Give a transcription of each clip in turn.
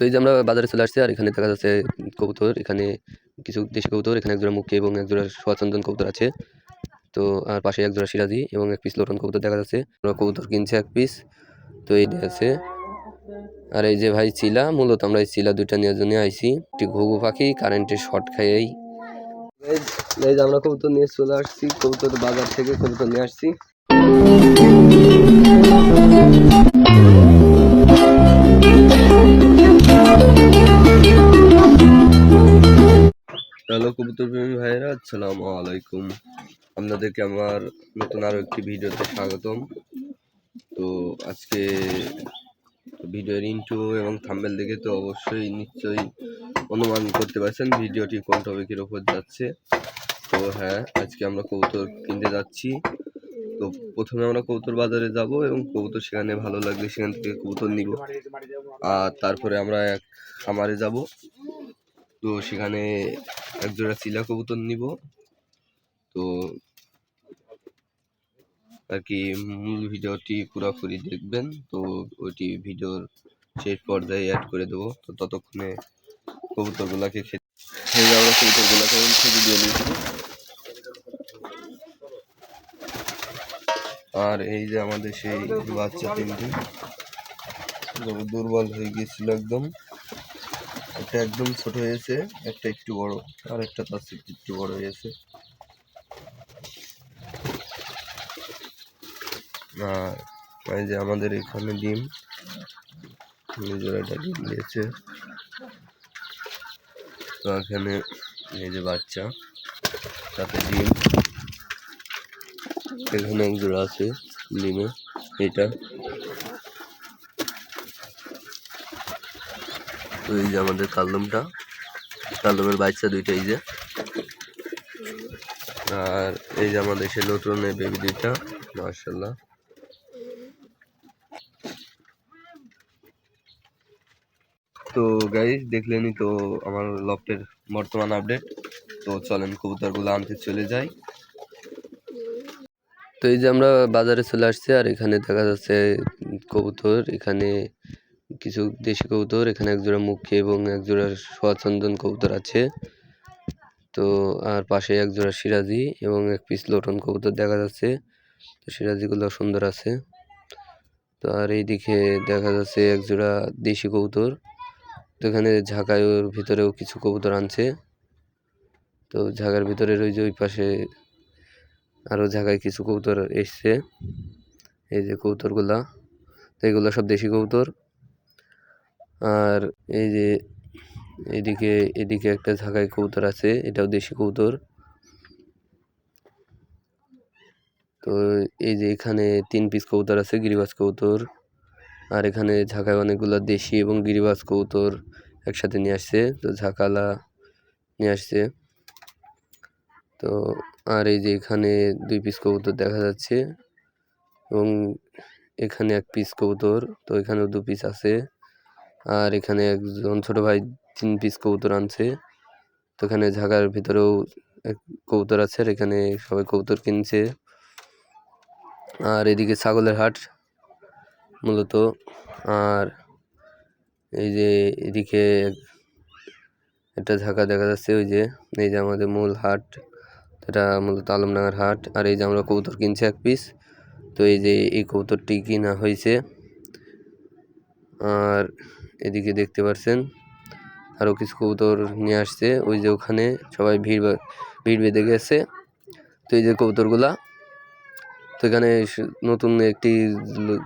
তো এই যে আমরা বাজারে চলে আসছি, আর এখানে দেখা যাচ্ছে কবুতর, এখানে কিছু দেশি কবুতর, এখানে একজোড়া মুক্কি এবং একজোড়া সোয়াচন্দন কবুতর আছে। তো আর পাশে একজোড়া সিরাজি এবং এক পিস লোটন কবুতর দেখা যাচ্ছে। আমরা কবুতর কিনছে এক পিস, তো এই আছে। আর এই যে ভাই চিলা, মূলত আমরা এই চিলা দুইটা নেওয়ার জন্য আইছি। একটি ঘুঘু পাখি কারেন্টের শর্ট খাইয়েই এই যে আমরা কবুতর নিয়ে চলে আসছি, কবুতর বাজার থেকে কবুতর নিয়ে আসছি। হ্যালো কবুতর প্রেমী ভাইয়েরা, আসসালামু আলাইকুম। আপনাদেরকে আমার নতুন আরো একটি ভিডিওতে স্বাগতম। তো আজকে ভিডিওর ইন্ট্রো এবং থাম্বনেল দেখে তো অবশ্যই নিশ্চয়ই অনুমান করতে পারছেন ভিডিওটি কোন টপিকের উপর যাচ্ছে। তো হ্যাঁ, আজকে আমরা কবুতর কিনতে যাচ্ছি। তো প্রথমে আমরা কবুতর বাজারে যাব এবং কবুতর সেখানে ভালো লাগলে সেখান থেকে কবুতর নিব, আর তারপরে আমরা এক খামারে যাব। তো সেখানে একজোড়া চিলা কবুতর নিব। তো আর কি মূল ভিডিওটি পুরোপুরি দেখবেন, তো ওইটি ভিডিওর শেষ পর্যায়ে অ্যাড করে দেবো। তো ততক্ষণে কবুতরগুলাকে খেতে আমরা কবুতরগুলাকে খেতে দিয়ে দিয়েছি। আর এই যে আমাদের সেই বাচ্চা তিনটি দুর্বল হয়ে গিয়েছিল একদম। একটা একদম ছোট হয়েছে, একটা একটু বড়, আর একটা তার থেকে একটু বড় হয়েছে। আর এই যে আমাদের এখানে ডিম, নিজেরা ডিম দিয়েছে। তো এখানে এই যে বাচ্চা, তাতে ডিম, এখানে এক জোড়া আছে ডিমে। এটা তো এই যে আমাদের কালদমটা, কালদমের বাচ্চা দুইটা এই যে। আর এই যে আমাদের সে নতুনের বেবি দুইটা, মাশাআল্লাহ। তো গাইস দেখলেনই তো আমার লফটের বর্তমান আপডেট। তো চলেন কবুতরগুলো আনতে চলে যাই। তো এই যে আমরা বাজারে চলে আসছি, আর এখানে দেখা যাচ্ছে কবুতর, এখানে কিছু দেশি কবুতর, এখানে একজোড়া মুখী এবং একজোড়া সোয়াচন্দন কবুতর আছে। তো আর পাশে একজোড়া সিরাজি এবং এক পিস লোটন কবুতর দেখা যাচ্ছে। তো সিরাজিগুলো সুন্দর আছে। তো আর এইদিকে দেখা যাচ্ছে একজোড়া দেশি কবুতর। তো এখানে ঝাঁকাইয়ের ভিতরেও কিছু কবুতর আনছে। তো ঝাঁকার ভিতরের ওই যে ওই পাশে আরও ঝাঁকায় কিছু কবুতর এসছে। এই যে কবুতরগুলা, তো এগুলো সব দেশি কবুতর। আর এই যে এদিকে একটা ঝাঁকায় কবুতর আছে, এটাও দেশি কবুতর। তো এই যে এখানে 3 পিস কবুতর আছে, গিরিবাজ কবুতর। আর এখানে ঝাঁকায় অনেকগুলো দেশি এবং গিরিবাজ কবুতর একসাথে নিয়ে আসছে। তো ঝাঁকালা নিয়ে আসছে। তো আর এই যে এখানে 2 পিস কবুতর দেখা যাচ্ছে এবং এখানে 1 পিস কবুতর। তো এখানেও 2 পিস আছে। আর এখানে একজন ছোট ভাই 3 পিস কবুতর আনছে। তো এখানে ঝাঁকার ভিতরেও কবুতর আছে, আর এখানে সবাই কবুতর কিনছে। আর এদিকে ছাগলের হাট মূলত। আর এই যে এদিকে একটা ঝাঁকা দেখা যাচ্ছে, ওই যে এই যে আমাদের মূল হাট, এটা মূলত আলমডাঙ্গার হাট। আর এই যে আমরা কবুতর কিনছি 1 পিস। তো এই যে এই কবুতরটি কিনা হয়েছে। আর এদিকে দেখতে পাচ্ছেন আরও কিছু কবুতর নিয়ে আসছে, ওই যে ওখানে সবাই ভিড় বেঁধে গেছে। তো এই যে কবুতরগুলা, তো এখানে নতুন একটি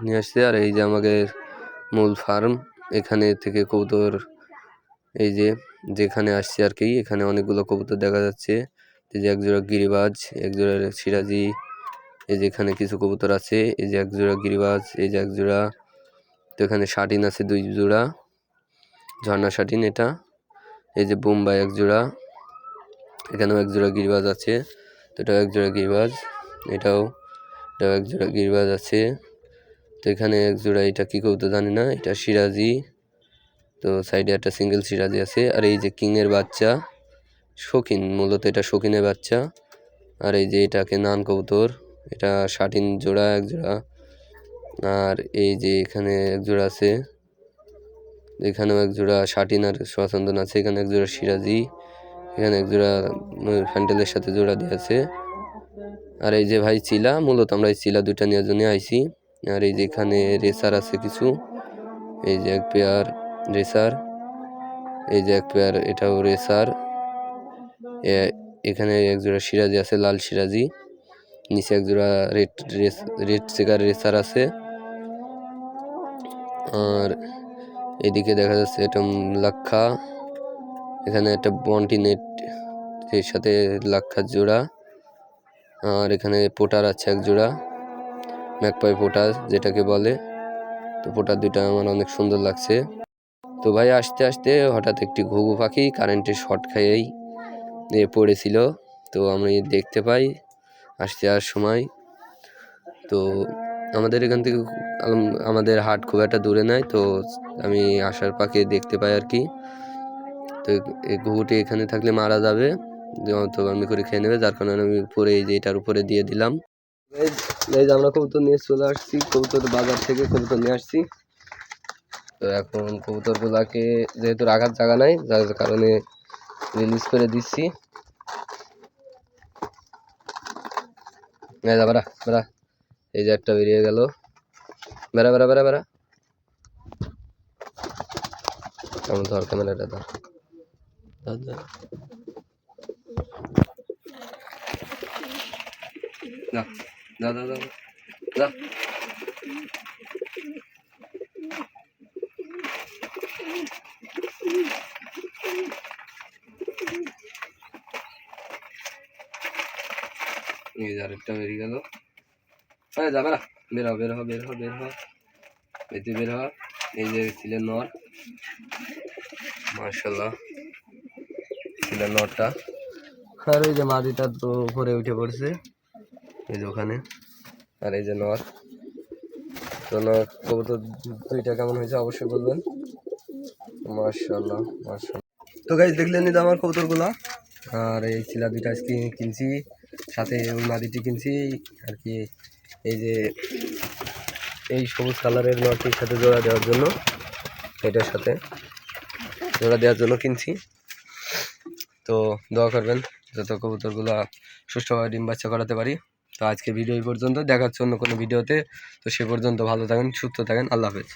নিয়ে আসছে। আর এই যে আমাদের মূল ফার্ম, এখানে থেকে কবুতর এই যে যেখানে আসছে আর কি, এখানে অনেকগুলো কবুতর দেখা যাচ্ছে। এই যে একজোড়া গিরিবাজ, একজোড়া সিরাজি, এই যে এখানে কিছু কবুতর আছে। এই যে একজোড়া গিরিবাজ, এই যে একজোড়া। তো এখানে শাটিন আছে 2 জোড়া, ঝর্ণা শাটিন এটা। এই যে বোম্বাই একজোড়া, এখানেও একজোড়া গিরিবাজ আছে। তো এটাও একজোড়া গিরিবাজ, এটাও একজোড়া গিরিবাজ আছে। তো এখানে একজোড়া, এটা কি কবুতর জানি না, এটা সিরাজি। তো সাইডে একটা সিঙ্গেল সিরাজি আছে। আর এই যে কিংয়ের বাচ্চা, শৌখিন, মূলত এটা শৌখিনের বাচ্চা। আর এই যে এটাকে নান কবুতর, এটা শাটিন জোড়া একজোড়া। আর এই যে এখানে একজোড়া আছে, এখানেও এক জোড়া শাটিন আর সোয়াচন্দন আছে, এখানে এক জোড়া সিরাজি, এখানে এক জোড়া হ্যান্ডেলের সাথে জোড়া দিয়েছে। আর এই যে ভাই চিলা, মূলত আমরা এই চিলা দুইটা নেওয়ার জন্য আইছি। আর এই যে এখানে রেসার আছে কিছু, এই যে এক পেয়ার রেসার, এই যে এক পেয়ার এটাও রেসার। এখানে এক জোড়া সিরাজি আছে, লাল সিরাজি, নিচে এক জোড়া রেড চেকার রেসার আছে। আর এদিকে দেখা যাচ্ছে এটা লাক্ষা, এখানে একটা বন্টি নেট এর সাথে লাক্ষার জোড়া। আর এখানে পোটার আছে এক জোড়া, ম্যাকপাই পোটার যেটাকে বলে। তো পোটার দুইটা আমার অনেক সুন্দর লাগছে। তো ভাই আসতে আসতে হঠাৎ একটি ঘুঘু পাখি কারেন্টের শর্ট খাইয়েই পড়েছিল। তো আমি দেখতে পাই আসতে যাওয়ার সময়। তো আমাদের এখান থেকে আমাদের হাট খুব একটা দূরে নাই, তো আমি আসার পাকে দেখতে পাই আর কি। তো এই ঘুঘুটি এখানে থাকলে মারা যাবে, তো আমি করে খেয়ে নেবে, যার কারণে আমি উপরে এই যে এটার উপরে দিয়ে দিলাম। এই যে আমরা কবুতর নিয়ে চলে আসছি, কবুতর বাজার থেকে কবুতর নিয়ে আসছি। তো এখন কবুতরগুলাকে যেহেতু রাখার জায়গা নাই, যার কারণে রিলিজ করে দিচ্ছি। বেড়া বেড়া, এই যে একটা বেরিয়ে গেল, বেড়া বেড়া বেড়া বেড়া। কেমন ধর ক্যামেরাটা ধর, যা যা যা যা যা। এই যে আরেকটা বেরিয়ে গেল, যাবে না, বের হ বের হ বের হ বের হ, এতে বের হ। এই যে ছিলেন নর, মার্শাল্লাহ ছিলেন নরটা। আর এই যে মাদিটা তো উপরে উঠে পড়ছে, এই যে ওখানে। আর এই যে নর, তো নর কবুতর দুইটা কেমন হয়েছে অবশ্যই বলবেন। মার্শাল্লাহ মার্শাল্লাহ। তো গাইস দেখলেন এই আমার কবুতরগুলা। আর এই চিলা দুইটা আজকে কিনছি, সাথে ওই মাদিটি কিনছি আর কি। এই যে এই সবুজ কালারের নটির সাথে জোড়া দেওয়ার জন্য, এটার সাথে জোড়া দেওয়ার জন্য কিনছি। তো দোয়া করবেন যত কবুতরগুলা সুষ্ঠুভাবে ডিম বাচ্চা করাতে পারি। তো আজকে ভিডিও এই পর্যন্ত, দেখাচ্ছে অন্য কোনো ভিডিওতে। তো সে পর্যন্ত ভালো থাকেন, সুস্থ থাকেন, আল্লাহ হাফেজ।